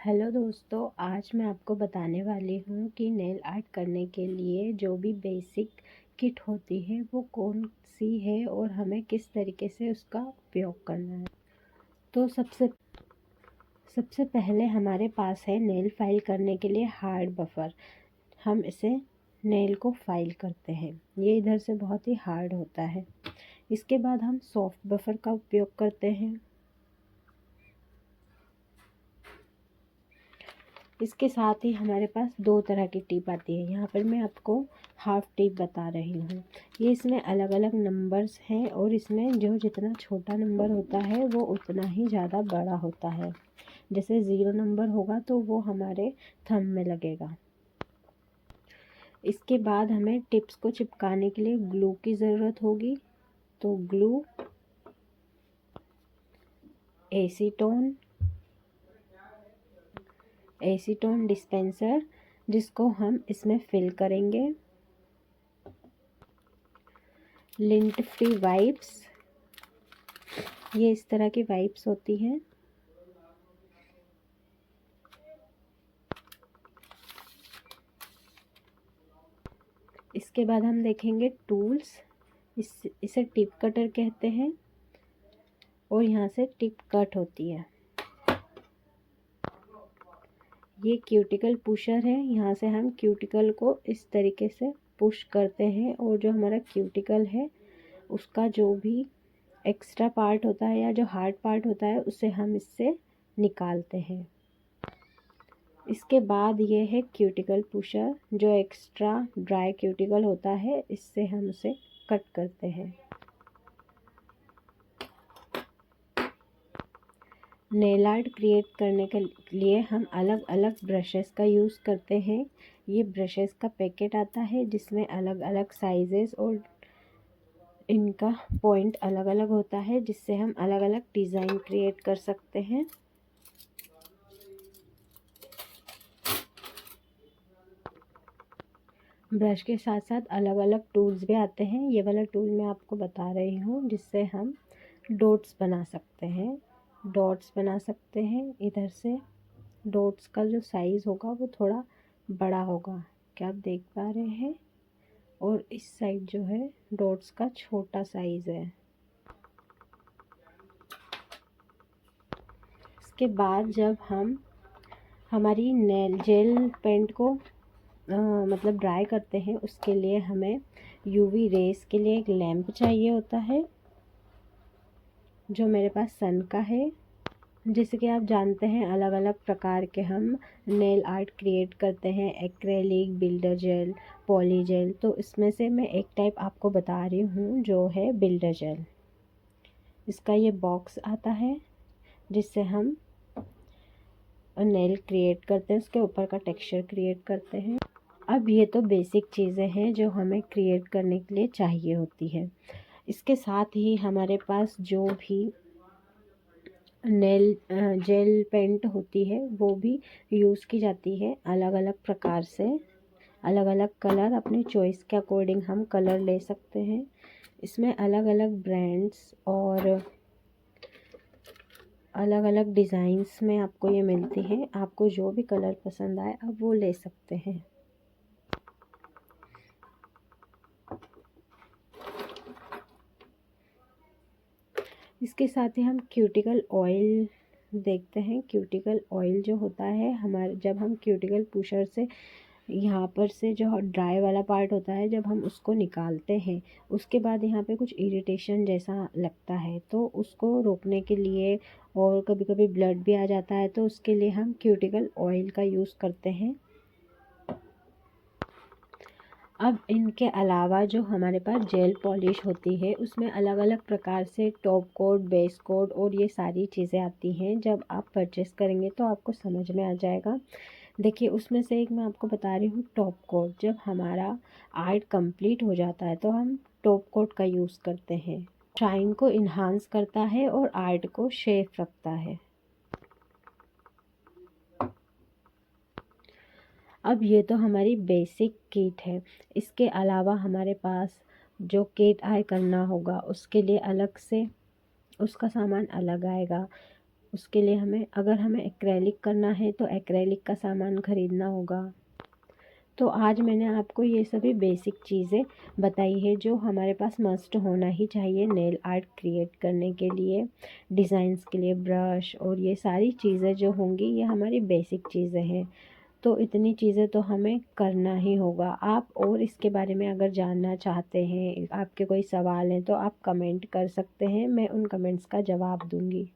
Hello दोस्तों, आज मैं आपको बताने वाली हूँ कि नेल आर्ट करने के लिए जो भी बेसिक किट होती है वो कौन सी है और हमें किस तरीके से उसका उपयोग करना है। तो सबसे पहले हमारे पास है नेल फाइल करने के लिए हार्ड बफर। हम इसे नेल को फाइल करते हैं, ये इधर से बहुत ही हार्ड होता है। इसके बाद हम सॉफ्ट बफर का उपयोग करते हैं। इसके साथ ही हमारे पास दो तरह की टिप आती है। यहाँ पर मैं आपको हाफ टिप बता रही हूँ। ये इसमें अलग अलग नंबर्स हैं और इसमें जो जितना छोटा नंबर होता है वो उतना ही ज़्यादा बड़ा होता है। जैसे 0 नंबर होगा तो वो हमारे थंब में लगेगा। इसके बाद हमें टिप्स को चिपकाने के लिए ग्लू की ज़रूरत होगी। तो ग्लू, एसीटोन डिस्पेंसर जिसको हम इसमें फिल करेंगे, लिंट फ्री वाइप्स, ये इस तरह की वाइप्स होती हैं। इसके बाद हम देखेंगे टूल्स। इसे टिप कटर कहते हैं और यहाँ से टिप कट होती है। ये क्यूटिकल पुशर है, यहाँ से हम क्यूटिकल को इस तरीके से पुश करते हैं और जो हमारा क्यूटिकल है उसका जो भी एक्स्ट्रा पार्ट होता है या जो हार्ड पार्ट होता है उसे हम इससे निकालते हैं। इसके बाद ये है क्यूटिकल पुशर, जो एक्स्ट्रा ड्राई क्यूटिकल होता है इससे हम उसे कट करते हैं। नेल आर्ट क्रिएट करने के लिए हम अलग अलग ब्रशेस का यूज़ करते हैं। ये ब्रशेस का पैकेट आता है जिसमें अलग अलग साइजेस और इनका पॉइंट अलग अलग होता है, जिससे हम अलग अलग डिज़ाइन क्रिएट कर सकते हैं। ब्रश के साथ साथ अलग अलग टूल्स भी आते हैं। ये वाला टूल मैं आपको बता रही हूँ जिससे हम डॉट्स बना सकते हैं। इधर से डॉट्स का जो साइज़ होगा वो थोड़ा बड़ा होगा, क्या आप देख पा रहे हैं, और इस साइड जो है डॉट्स का छोटा साइज़ है। इसके बाद जब हम हमारी नेल जेल पेंट को मतलब ड्राई करते हैं, उसके लिए हमें यूवी रेस के लिए एक लैंप चाहिए होता है, जो मेरे पास सन का है। जैसे कि आप जानते हैं अलग अलग प्रकार के हम नेल आर्ट क्रिएट करते हैं, acrylic, builder gel, poly gel. तो इसमें से मैं एक टाइप आपको बता रही हूँ जो है बिल्डर जेल। इसका ये बॉक्स आता है जिससे हम नेल क्रिएट करते हैं, उसके ऊपर का टेक्सचर क्रिएट करते हैं। अब ये तो बेसिक चीज़ें हैं जो हमें क्रिएट करने के लिए चाहिए होती है। इसके साथ ही हमारे पास जो भी नेल जेल पेंट होती है वो भी यूज़ की जाती है अलग अलग प्रकार से। अलग अलग कलर, अपनी चॉइस के अकॉर्डिंग हम कलर ले सकते हैं। इसमें अलग अलग ब्रांड्स और अलग अलग डिज़ाइंस में आपको ये मिलती है। आपको जो भी कलर पसंद आए आप वो ले सकते हैं। इसके साथ ही हम क्यूटिकल ऑयल देखते हैं। क्यूटिकल ऑयल जो होता है हमारे, जब हम क्यूटिकल पुशर से यहाँ पर से जो ड्राई वाला पार्ट होता है जब हम उसको निकालते हैं, उसके बाद यहाँ पे कुछ इरिटेशन जैसा लगता है, तो उसको रोकने के लिए, और कभी कभी ब्लड भी आ जाता है, तो उसके लिए हम क्यूटिकल ऑयल का यूज़ करते हैं। अब इनके अलावा जो हमारे पास जेल पॉलिश होती है उसमें अलग अलग प्रकार से टॉप कोट, बेस कोट और ये सारी चीज़ें आती हैं। जब आप परचेस करेंगे तो आपको समझ में आ जाएगा। देखिए, उसमें से एक मैं आपको बता रही हूँ टॉप कोट। जब हमारा आर्ट कंप्लीट हो जाता है तो हम टॉप कोट का यूज़ करते हैं। शाइन को इन्हांस करता है और आर्ट को शेप रखता है। अब ये तो हमारी बेसिक किट है। इसके अलावा हमारे पास जो किट आई करना होगा उसके लिए अलग से उसका सामान अलग आएगा। उसके लिए अगर हमें एक्रेलिक करना है तो एक्रेलिक का सामान ख़रीदना होगा। तो आज मैंने आपको ये सभी बेसिक चीज़ें बताई है जो हमारे पास मस्ट होना ही चाहिए नेल आर्ट क्रिएट करने के लिए, डिज़ाइंस के लिए ब्रश और ये सारी चीज़ें जो होंगी ये हमारी बेसिक चीज़ें हैं। तो इतनी चीज़ें तो हमें करना ही होगा। आप और इसके बारे में अगर जानना चाहते हैं, आपके कोई सवाल हैं तो आप कमेंट कर सकते हैं, मैं उन कमेंट्स का जवाब दूँगी।